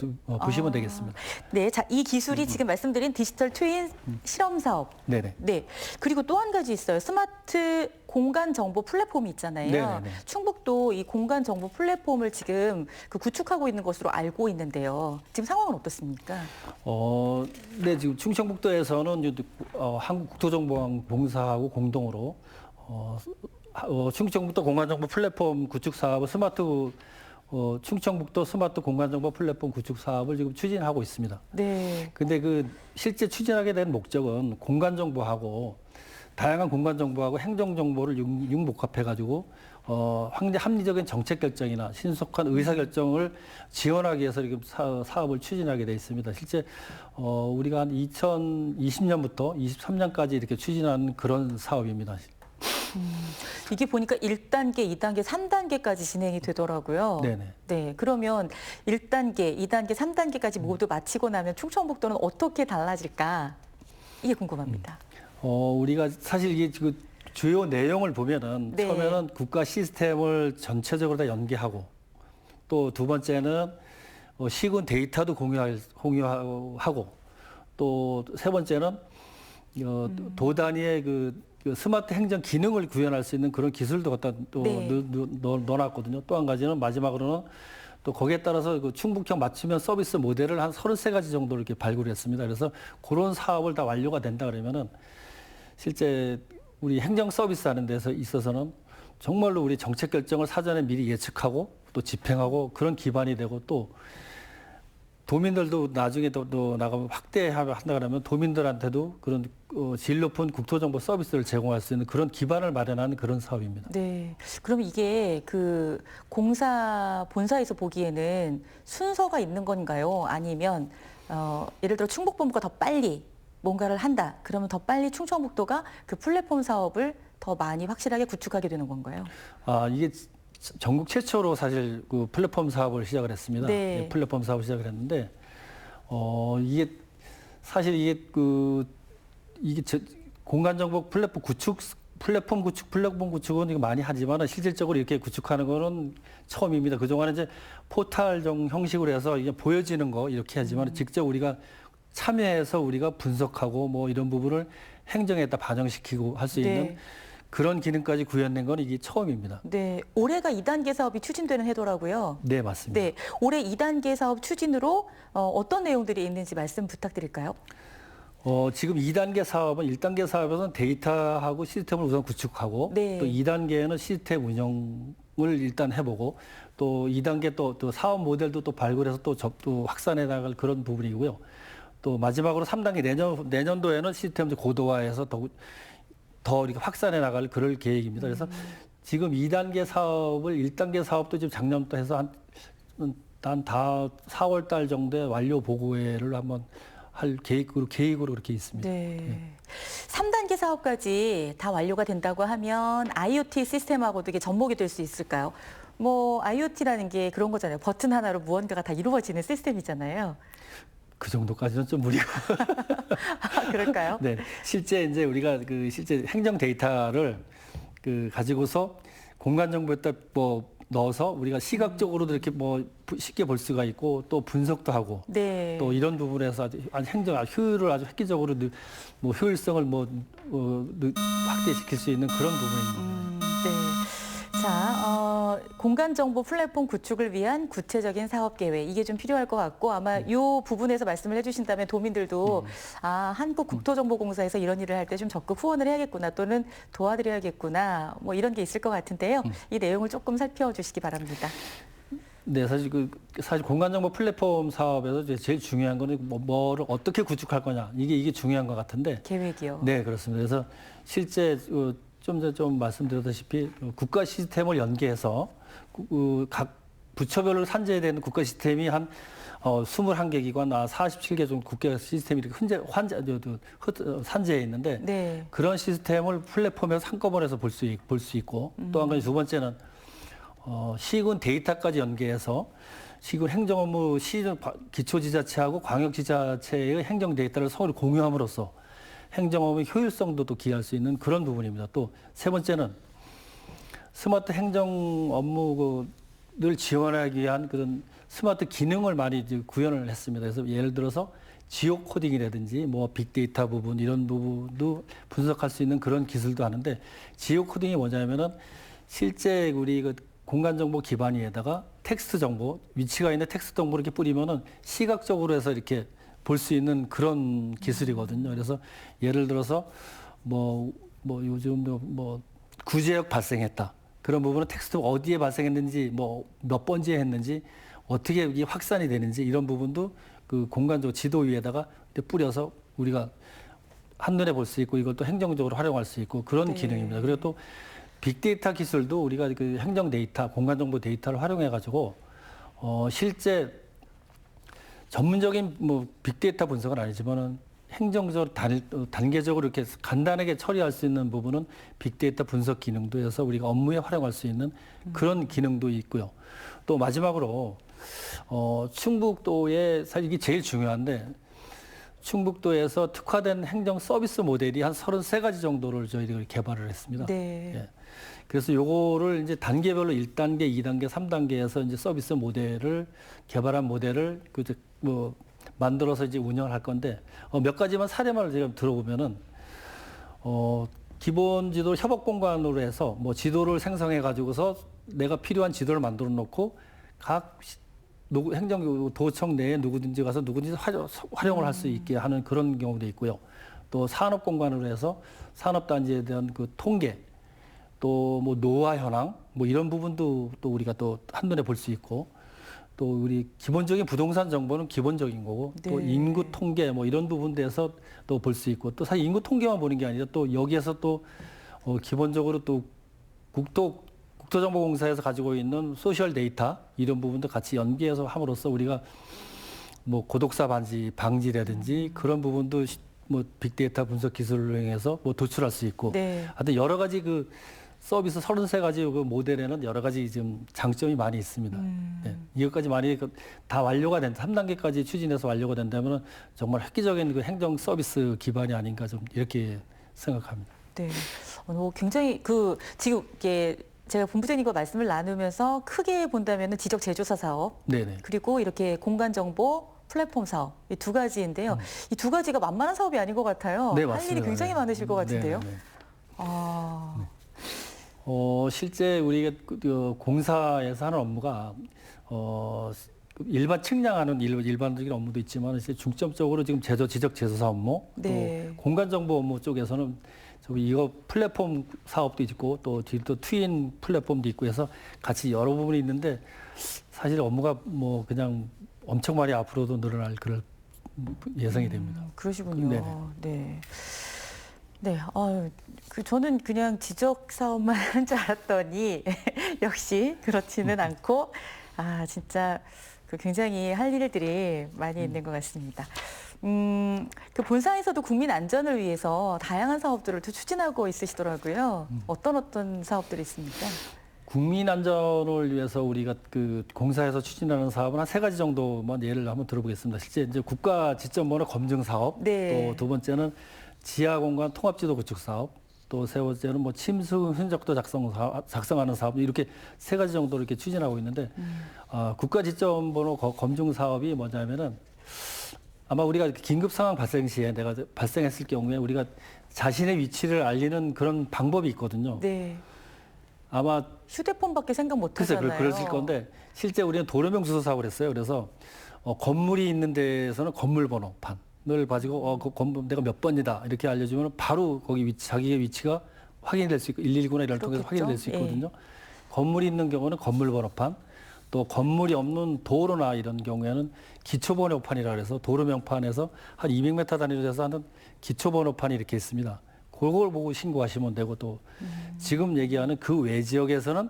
Speaker 2: 보시면 되겠습니다.
Speaker 1: 네, 자, 이 기술이 지금 말씀드린 디지털 트윈 실험 사업.
Speaker 2: 네네.
Speaker 1: 네. 그리고 또 한 가지 있어요. 스마트 공간 정보 플랫폼이 있잖아요.
Speaker 2: 네네네.
Speaker 1: 충북도 이 공간 정보 플랫폼을 지금 그 구축하고 있는 것으로 알고 있는데요. 지금 상황은 어떻습니까?
Speaker 2: 네, 지금 충청북도에서는 이제, 한국국토정보원공사하고 공동으로 충청북도 공간정보 플랫폼 구축 사업을 충청북도 스마트 공간정보 플랫폼 구축 사업을 지금 추진하고 있습니다.
Speaker 1: 네.
Speaker 2: 근데 그 실제 추진하게 된 목적은 공간정보하고 다양한 공간정보하고 행정정보를 융복합해가지고 합리적인 정책 결정이나 신속한 의사 결정을 지원하기 위해서 지금 사업을 추진하게 돼 있습니다. 실제 우리가 한 2020년부터 23년까지 이렇게 추진한 그런 사업입니다.
Speaker 1: 이게 보니까 1단계, 2단계, 3단계까지 진행이 되더라고요.
Speaker 2: 네네.
Speaker 1: 네. 그러면 1단계, 2단계, 3단계까지 모두 마치고 나면 충청북도는 어떻게 달라질까? 이게 궁금합니다.
Speaker 2: 우리가 사실 이게 그 주요 내용을 보면은
Speaker 1: 네.
Speaker 2: 처음에는 국가 시스템을 전체적으로 다 연계하고 또 두 번째는 시군 데이터도 공유하고 또 세 번째는 도 단위의 그 스마트 행정 기능을 구현할 수 있는 그런 기술도 갖다 또
Speaker 1: 네.
Speaker 2: 넣어놨거든요. 또 한 가지는 마지막으로는 또 거기에 따라서 그 충북형 맞춤형 서비스 모델을 한 33가지 정도를 이렇게 발굴했습니다. 그래서 그런 사업을 다 완료가 된다 그러면은 실제 우리 행정 서비스 하는 데서 있어서는 정말로 우리 정책 결정을 사전에 미리 예측하고 또 집행하고 그런 기반이 되고 또 도민들도 나중에 또 나가면 확대한다 그러면 도민들한테도 그런 질 높은 국토정보 서비스를 제공할 수 있는 그런 기반을 마련하는 그런 사업입니다.
Speaker 1: 네. 그럼 이게 그 공사 본사에서 보기에는 순서가 있는 건가요? 아니면 예를 들어 충북본부가 더 빨리 뭔가를 한다. 그러면 더 빨리 충청북도가 그 플랫폼 사업을 더 많이 확실하게 구축하게 되는 건가요?
Speaker 2: 이게 전국 최초로 사실 그 플랫폼 사업을 시작을 했습니다.
Speaker 1: 네.
Speaker 2: 예, 플랫폼 사업을 시작을 했는데 이게 사실 이게 공간정보 플랫폼 구축은 이거 많이 하지만 실질적으로 이렇게 구축하는 거는 처음입니다. 그동안에 이제 포탈 형식으로 해서 이게 보여지는 거 이렇게 하지만 직접 우리가 참여해서 우리가 분석하고 뭐 이런 부분을 행정에다 반영시키고 할 수 있는
Speaker 1: 네.
Speaker 2: 그런 기능까지 구현된 건 이게 처음입니다.
Speaker 1: 네. 올해가 2단계 사업이 추진되는 해더라고요.
Speaker 2: 네, 맞습니다.
Speaker 1: 네. 올해 2단계 사업 추진으로 어떤 내용들이 있는지 말씀 부탁드릴까요?
Speaker 2: 지금 2단계 사업은 1단계 사업에서는 데이터하고 시스템을 우선 구축하고
Speaker 1: 네.
Speaker 2: 또 2단계에는 시스템 운영을 일단 해보고 또 2단계 또 사업 모델도 또 발굴해서 또 확산해 나갈 그런 부분이고요. 또 마지막으로 3단계 내년도에는 시스템을 고도화해서 더 이렇게 확산해 나갈 그럴 계획입니다. 그래서 지금 2단계 사업을 1단계 사업도 지금 작년부터 해서 한 4월 달 정도에 완료 보고회를 한번 할 계획으로 그렇게 있습니다.
Speaker 1: 네. 3단계 사업까지 다 완료가 된다고 하면 IoT 시스템하고도 이게 접목이 될 수 있을까요? 뭐 IoT라는 게 그런 거잖아요. 버튼 하나로 무언가가 다 이루어지는 시스템이잖아요.
Speaker 2: 그 정도까지는 좀 무리고.
Speaker 1: 그럴까요?
Speaker 2: 네. 실제 이제 우리가 실제 행정 데이터를 가지고서 공간 정보에다 뭐 넣어서 우리가 시각적으로도 이렇게 뭐 쉽게 볼 수가 있고 또 분석도 하고
Speaker 1: 네.
Speaker 2: 또 이런 부분에서 아주 효율을 아주 획기적으로 뭐 효율성을 확대시킬 수 있는 그런 부분입니다.
Speaker 1: 네. 자, 공간정보 플랫폼 구축을 위한 구체적인 사업 계획 이게 좀 필요할 것 같고 아마 이 부분에서 말씀을 해주신다면 도민들도 한국국토정보공사에서 이런 일을 할 때 좀 적극 후원을 해야겠구나 또는 도와드려야겠구나 뭐 이런 게 있을 것 같은데요. 이 내용을 조금 살펴주시기 바랍니다.
Speaker 2: 네, 사실 공간정보 플랫폼 사업에서 이제 제일 중요한 거는 뭐를 어떻게 구축할 거냐 이게 중요한 것 같은데.
Speaker 1: 계획이요.
Speaker 2: 네, 그렇습니다. 그래서 실제 좀 전에 좀 말씀드렸다시피 국가 시스템을 연계해서 각 부처별로 산재해야 되는 국가 시스템이 한 21개 기관, 47개 정도 국가 시스템이 이렇게 산재해 있는데
Speaker 1: 네.
Speaker 2: 그런 시스템을 플랫폼에서 한꺼번에 볼 수 있고 또 한 가지 두 번째는 시군 데이터까지 연계해서 시군 행정업무 기초지자체하고 광역지자체의 행정 데이터를 서로 공유함으로써 행정업의 효율성도 또 기할 수 있는 그런 부분입니다. 또 세 번째는 스마트 행정 업무를 지원하기 위한 그런 스마트 기능을 많이 구현을 했습니다. 그래서 예를 들어서 지오 코딩이라든지 뭐 빅데이터 부분 이런 부분도 분석할 수 있는 그런 기술도 하는데 지오 코딩이 뭐냐면은 실제 우리 공간 정보 기반 위에다가 텍스트 정보, 위치가 있는 텍스트 정보를 이렇게 뿌리면은 시각적으로 해서 이렇게 볼 수 있는 그런 기술이거든요. 그래서 예를 들어서 뭐 요즘 뭐 구제역 발생했다. 그런 부분은 텍스트가 어디에 발생했는지 뭐 몇 번째에 했는지 어떻게 이게 확산이 되는지 이런 부분도 그 공간적 지도 위에다가 뿌려서 우리가 한눈에 볼 수 있고 이걸 또 행정적으로 활용할 수 있고 그런
Speaker 1: 네.
Speaker 2: 기능입니다. 그리고 또 빅데이터 기술도 우리가 그 행정 데이터, 공간 정보 데이터를 활용해 가지고 실제 전문적인 뭐 빅데이터 분석은 아니지만은 행정적으로 단계적으로 이렇게 간단하게 처리할 수 있는 부분은 빅데이터 분석 기능도 해서 우리가 업무에 활용할 수 있는 그런 기능도 있고요. 또 마지막으로 충북도에 사실 이게 제일 중요한데 충북도에서 특화된 행정 서비스 모델이 한 33가지 정도를 저희들이 개발을 했습니다.
Speaker 1: 네.
Speaker 2: 예. 그래서 요거를 이제 단계별로 1단계, 2단계, 3단계에서 이제 서비스 모델을 개발한 모델을 뭐 만들어서 이제 운영을 할 건데 몇 가지만 사례만 제가 들어보면은 기본 지도 협업 공간으로 해서 뭐 지도를 생성해 가지고서 내가 필요한 지도를 만들어 놓고 각 행정도청 내에 누구든지 가서 누구든지 활용을 할 수 있게 하는 그런 경우도 있고요. 또 산업 공간으로 해서 산업단지에 대한 그 통계 또 뭐 노화 현황 뭐 이런 부분도 또 우리가 또 한눈에 볼 수 있고 또 우리 기본적인 부동산 정보는 기본적인 거고 또
Speaker 1: 네.
Speaker 2: 인구 통계 뭐 이런 부분에서 또 볼 수 있고 또 사실 인구 통계만 보는 게 아니라 또 여기에서 또 기본적으로 또 국토정보공사에서 가지고 있는 소셜 데이터 이런 부분도 같이 연계해서 함으로써 우리가 뭐 고독사 방지라든지 그런 부분도 뭐 빅데이터 분석 기술을 이용해서 뭐 도출할 수 있고
Speaker 1: 네.
Speaker 2: 하여튼 여러 가지 그 서비스 33가지 그 모델에는 여러 가지 좀 장점이 많이 있습니다. 네. 이것까지 많이 다 완료가 된다, 3단계까지 추진해서 완료가 된다면 정말 획기적인 그 행정 서비스 기반이 아닌가 좀 이렇게 생각합니다.
Speaker 1: 네. 굉장히 지금 이게 제가 본부장님과 말씀을 나누면서 크게 본다면은 지적 제조사 사업
Speaker 2: 네네.
Speaker 1: 그리고 이렇게 공간 정보 플랫폼 사업 이 두 가지인데요. 이 두 가지가 만만한 사업이 아닌 것 같아요.
Speaker 2: 네,
Speaker 1: 할
Speaker 2: 맞습니다.
Speaker 1: 일이 굉장히
Speaker 2: 네.
Speaker 1: 많으실 것 같은데요.
Speaker 2: 네네네.
Speaker 1: 아,
Speaker 2: 실제 우리가 공사에서 하는 업무가 일반 측량하는 일반적인 업무도 있지만 이제 중점적으로 지금 지적 제조사 업무,
Speaker 1: 네.
Speaker 2: 또 공간 정보 업무 쪽에서는 이거 플랫폼 사업도 있고 또 트윈 플랫폼도 있고 해서 같이 여러 부분이 있는데 사실 업무가 뭐 그냥 엄청 많이 앞으로도 늘어날 그럴 예상이 됩니다.
Speaker 1: 그러시군요.
Speaker 2: 네네.
Speaker 1: 네. 네, 저는 그냥 지적 사업만 하는 줄 알았더니 역시 그렇지는 않고 진짜 굉장히 할 일들이 많이 있는 것 같습니다. 그 본사에서도 국민 안전을 위해서 다양한 사업들을 또 추진하고 있으시더라고요. 어떤 사업들이 있습니까?
Speaker 2: 국민 안전을 위해서 우리가 그 공사에서 추진하는 사업은 한 3가지 정도만 예를 한번 들어보겠습니다. 실제 이제 국가 지점번호 검증 사업,
Speaker 1: 네.
Speaker 2: 또 두 번째는 지하 공간 통합지도 구축 사업, 또 세 번째는 뭐 침수 흔적도 작성하는 사업 이렇게 3가지 정도 이렇게 추진하고 있는데 국가 지점번호 검증 사업이 뭐냐면은 아마 우리가 긴급 상황 발생 시에 내가 발생했을 경우에 우리가 자신의 위치를 알리는 그런 방법이 있거든요.
Speaker 1: 네.
Speaker 2: 아마
Speaker 1: 휴대폰밖에 생각 못
Speaker 2: 글쎄
Speaker 1: 하잖아요.
Speaker 2: 그러실 건데 실제 우리는 도로명 주소 사업을 했어요. 그래서 건물이 있는 데에서는 건물 번호판을 가지고 그 건물 내가 몇 번이다 이렇게 알려주면 바로 거기 자기의 위치가 확인이 될 수 있고 119나 이런 통해서 확인이 될 수 있거든요. 건물이 있는 경우는 건물 번호판, 또 건물이 없는 도로나 이런 경우에는 기초번호판이라 그래서 도로명판에서 한 200m 단위로 돼서 하는 기초번호판이 이렇게 있습니다. 그걸 보고 신고하시면 되고 또 지금 얘기하는 그 외 지역에서는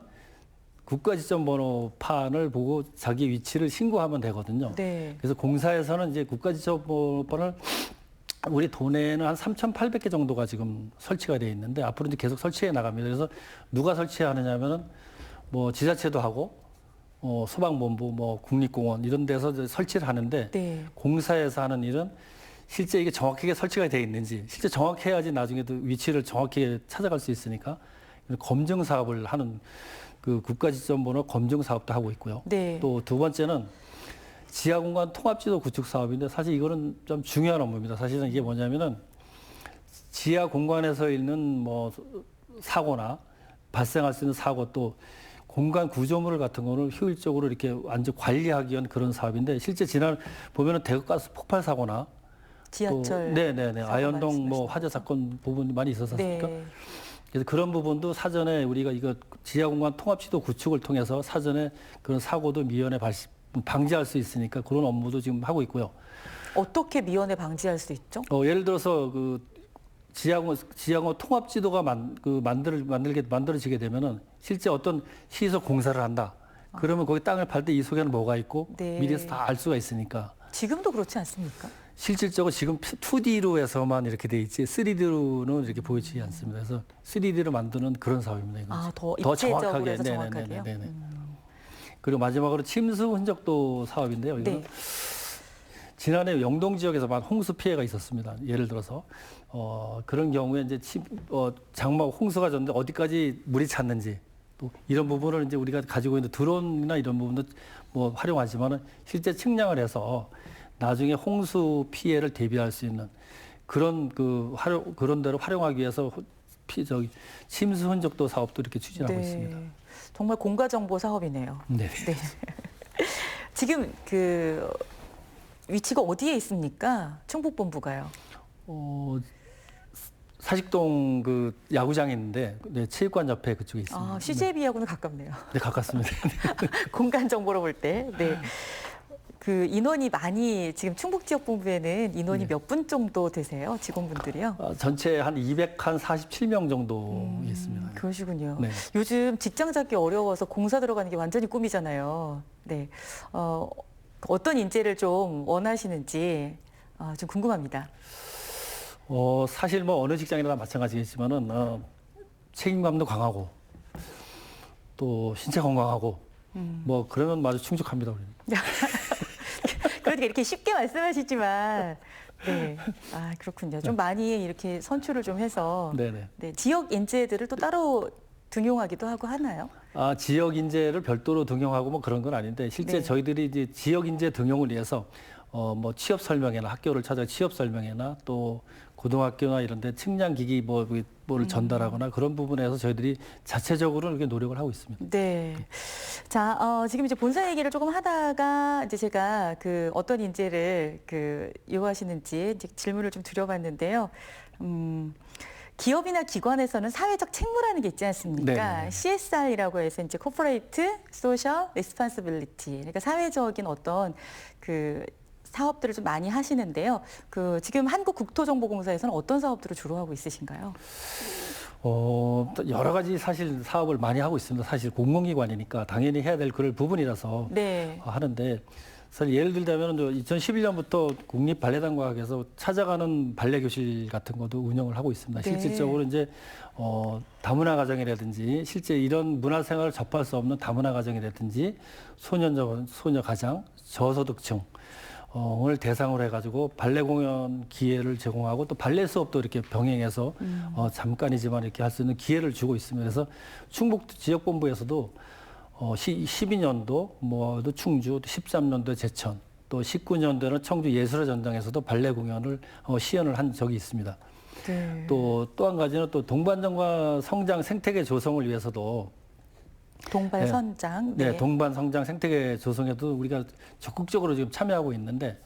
Speaker 2: 국가지점번호판을 보고 자기 위치를 신고하면 되거든요.
Speaker 1: 네.
Speaker 2: 그래서 공사에서는 이제 국가지점번호판을 우리 도내에는 한 3,800개 정도가 지금 설치가 되어 있는데 앞으로 이제 계속 설치해 나갑니다. 그래서 누가 설치하느냐면은 뭐 지자체도 하고 소방본부, 뭐 국립공원 이런 데서 이제 설치를 하는데
Speaker 1: 네.
Speaker 2: 공사에서 하는 일은 실제 이게 정확하게 설치가 되어 있는지 실제 정확해야지 나중에도 위치를 정확하게 찾아갈 수 있으니까 검증 사업을 하는 그 국가지점번호 검증 사업도 하고 있고요.
Speaker 1: 네.
Speaker 2: 또 두 번째는 지하공간 통합지도 구축 사업인데 사실 이거는 좀 중요한 업무입니다. 사실은 이게 뭐냐면은 지하 공간에서 있는 뭐 사고나 발생할 수 있는 사고 또 공간 구조물 같은 거를 효율적으로 이렇게 완전 관리하기 위한 그런 사업인데 실제 지난 보면은 대구가스 폭발 사고나
Speaker 1: 지하철.
Speaker 2: 네네네
Speaker 1: 사고
Speaker 2: 아현동 뭐
Speaker 1: 말씀하시는
Speaker 2: 화재
Speaker 1: 거죠?
Speaker 2: 사건 부분이 많이 있었으니까
Speaker 1: 네.
Speaker 2: 그래서 그런 부분도 사전에 우리가 이거 지하공간 통합지도 구축을 통해서 사전에 그런 사고도 미연에 방지할 수 있으니까 그런 업무도 지금 하고 있고요.
Speaker 1: 어떻게 미연에 방지할 수 있죠?
Speaker 2: 예를 들어서 그 지하공간 통합지도가 만들어지게 되면은 실제 어떤 시설 공사를 한다. 그러면 거기 땅을 팔 때 이 속에는 뭐가 있고
Speaker 1: 네.
Speaker 2: 미리서 다 알 수가 있으니까.
Speaker 1: 지금도 그렇지 않습니까?
Speaker 2: 실질적으로 지금 2D로 해서만 이렇게 돼 있지 3D로는 이렇게 보이지 않습니다. 그래서 3D로 만드는 그런 사업입니다. 이건.
Speaker 1: 더 입체적으로 해서
Speaker 2: 네네네네.
Speaker 1: 정확하게요?
Speaker 2: 네네. 그리고 마지막으로 침수 흔적도 사업인데요. 이거는
Speaker 1: 네.
Speaker 2: 지난해 영동 지역에서만 홍수 피해가 있었습니다. 예를 들어서 그런 경우에 이제 장마 홍수가 졌는데 어디까지 물이 찼는지 또 이런 부분을 이제 우리가 가지고 있는 드론이나 이런 부분도 뭐 활용하지만은 실제 측량을 해서 나중에 홍수 피해를 대비할 수 있는 그런 그런 데로 활용하기 위해서 침수 흔적도 사업도 이렇게 추진하고 있습니다.
Speaker 1: 정말 공가정보 사업이네요.
Speaker 2: 네.
Speaker 1: 네. 지금 그 위치가 어디에 있습니까? 충북본부가요.
Speaker 2: 사직동 그 야구장이 있는데 네, 체육관 옆에 그쪽에 있습니다.
Speaker 1: 아, CJB하고는 가깝네요.
Speaker 2: 네, 가깝습니다.
Speaker 1: 공간 정보로 볼 때. 네. 그 인원이 많이 지금 충북 지역 본부에는 인원이 몇 분 정도 되세요? 직원분들이요?
Speaker 2: 전체 한 247명 정도 있습니다.
Speaker 1: 그러시군요.
Speaker 2: 네.
Speaker 1: 요즘 직장 잡기 어려워서 공사 들어가는 게 완전히 꿈이잖아요. 네. 어떤 인재를 좀 원하시는지 좀 궁금합니다.
Speaker 2: 사실 뭐 어느 직장이나 마찬가지겠지만은 책임감도 강하고 또 신체 건강하고 뭐 그러면 마저 충족합니다. 우리는.
Speaker 1: 그러니까 이렇게 쉽게 말씀하시지만 네. 아, 그렇군요. 좀 많이 이렇게 선출을 좀 해서
Speaker 2: 네네.
Speaker 1: 네, 지역 인재들을 또 따로 등용하기도 하고 하나요?
Speaker 2: 지역 인재를 별도로 등용하고 뭐 그런 건 아닌데 실제
Speaker 1: 네.
Speaker 2: 저희들이 이제 지역 인재 등용을 위해서 뭐 취업 설명회나 학교를 찾아 취업 설명회나 또 고등학교나 이런 데 측량기기 뭐를 전달하거나 그런 부분에서 저희들이 자체적으로 이렇게 노력을 하고 있습니다.
Speaker 1: 네. 자, 지금 이제 본사 얘기를 조금 하다가 이제 제가 그 어떤 인재를 요구하시는지 이제 질문을 좀 드려봤는데요. 기업이나 기관에서는 사회적 책무라는 게 있지 않습니까?
Speaker 2: 네.
Speaker 1: CSR이라고 해서 이제 Corporate Social Responsibility. 그러니까 사회적인 어떤 그 사업들을 좀 많이 하시는데요. 지금 한국국토정보공사에서는 어떤 사업들을 주로 하고 있으신가요?
Speaker 2: 여러 가지 사실 사업을 많이 하고 있습니다. 사실 공공기관이니까 당연히 해야 될 그럴 부분이라서
Speaker 1: 네.
Speaker 2: 하는데 사실 예를 들자면 2011년부터 국립발레단과학에서 찾아가는 발레 교실 같은 것도 운영을 하고 있습니다.
Speaker 1: 네.
Speaker 2: 실질적으로 이제 다문화 가정이라든지 실제 이런 문화 생활을 접할 수 없는 다문화 가정이라든지 소녀 가장 저소득층 을 대상으로 해가지고 발레 공연 기회를 제공하고 또 발레 수업도 이렇게 병행해서 잠깐이지만 이렇게 할 수 있는 기회를 주고 있습니다. 그래서 충북 지역본부에서도 12년도 뭐도 충주, 13년도 제천, 또 19년도에는 청주 예술의 전당에서도 발레 공연을 시연을 한 적이 있습니다.
Speaker 1: 네.
Speaker 2: 또 한 가지는 또 동반전과 성장 생태계 조성을 위해서도
Speaker 1: 동발 선장.
Speaker 2: 네, 동반 성장 생태계 조성에도 우리가 적극적으로 지금 참여하고 있는데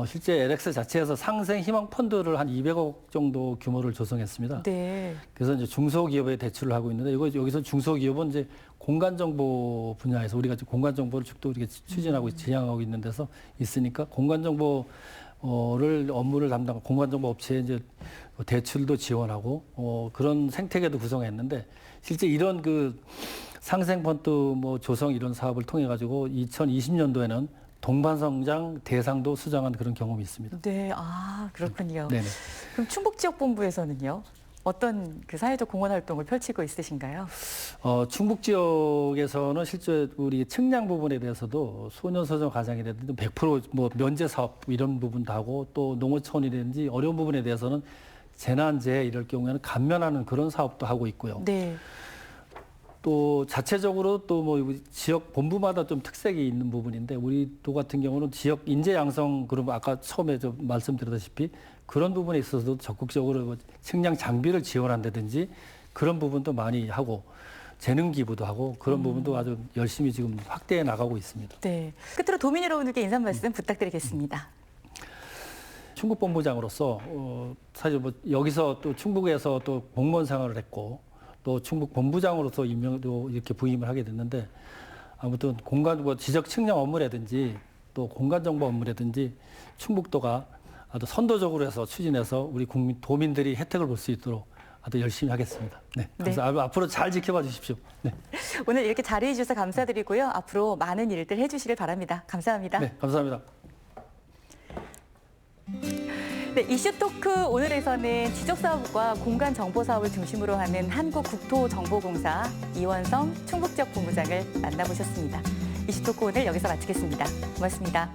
Speaker 2: 실제 LX 자체에서 상생 희망 펀드를 한 200억 정도 규모를 조성했습니다.
Speaker 1: 네.
Speaker 2: 그래서 이제 중소기업에 대출을 하고 있는데 여기서 중소기업은 이제 공간 정보 분야에서 우리가 공간 정보를 또 이렇게 추진하고 지향하고 있는 데서 있으니까 공간 정보를 업무를 담당하고 공간 정보 업체에 이제 대출도 지원하고 그런 생태계도 구성했는데 실제 이런 상생 펀드 조성 이런 사업을 통해 가지고 2020년도에는 동반성장 대상도 수상한 그런 경험이 있습니다.
Speaker 1: 네, 그렇군요.
Speaker 2: 네네.
Speaker 1: 그럼 충북 지역 본부에서는요? 어떤 사회적 공헌 활동을 펼치고 있으신가요?
Speaker 2: 충북 지역에서는 실제 우리 측량 부분에 대해서도 소년소녀 가장이라든지 100% 면제 사업 이런 부분도 하고 또 농어촌이라든지 어려운 부분에 대해서는 재난재해 이럴 경우에는 감면하는 그런 사업도 하고 있고요.
Speaker 1: 네.
Speaker 2: 또 자체적으로 또 지역 본부마다 좀 특색이 있는 부분인데 우리 도 같은 경우는 지역 인재 양성 그룹 아까 처음에 좀 말씀드렸다시피 그런 부분에 있어서도 적극적으로 측량 장비를 지원한다든지 그런 부분도 많이 하고 재능 기부도 하고 그런 부분도 아주 열심히 지금 확대해 나가고 있습니다.
Speaker 1: 네. 끝으로 도민 여러분들께 인사 말씀 부탁드리겠습니다.
Speaker 2: 충북 본부장으로서 사실 여기서 또 충북에서 또 공무원 생활을 했고 또 충북 본부장으로서 임명도 이렇게 부임을 하게 됐는데 아무튼 지적 측량 업무라든지 또 공간 정보 업무라든지 충북도가 아주 선도적으로 해서 추진해서 우리 도민들이 혜택을 볼 수 있도록 아주 열심히 하겠습니다. 네, 감사합니다.
Speaker 1: 네.
Speaker 2: 앞으로 잘 지켜봐 주십시오. 네.
Speaker 1: 오늘 이렇게 자리해 주셔서 감사드리고요. 앞으로 많은 일들 해주시길 바랍니다. 감사합니다.
Speaker 2: 네, 감사합니다.
Speaker 1: 네, 이슈토크 오늘에서는 지적사업과 공간정보사업을 중심으로 하는 한국국토정보공사 이원성 충북지역본부장을 만나보셨습니다. 이슈토크 오늘 여기서 마치겠습니다. 고맙습니다.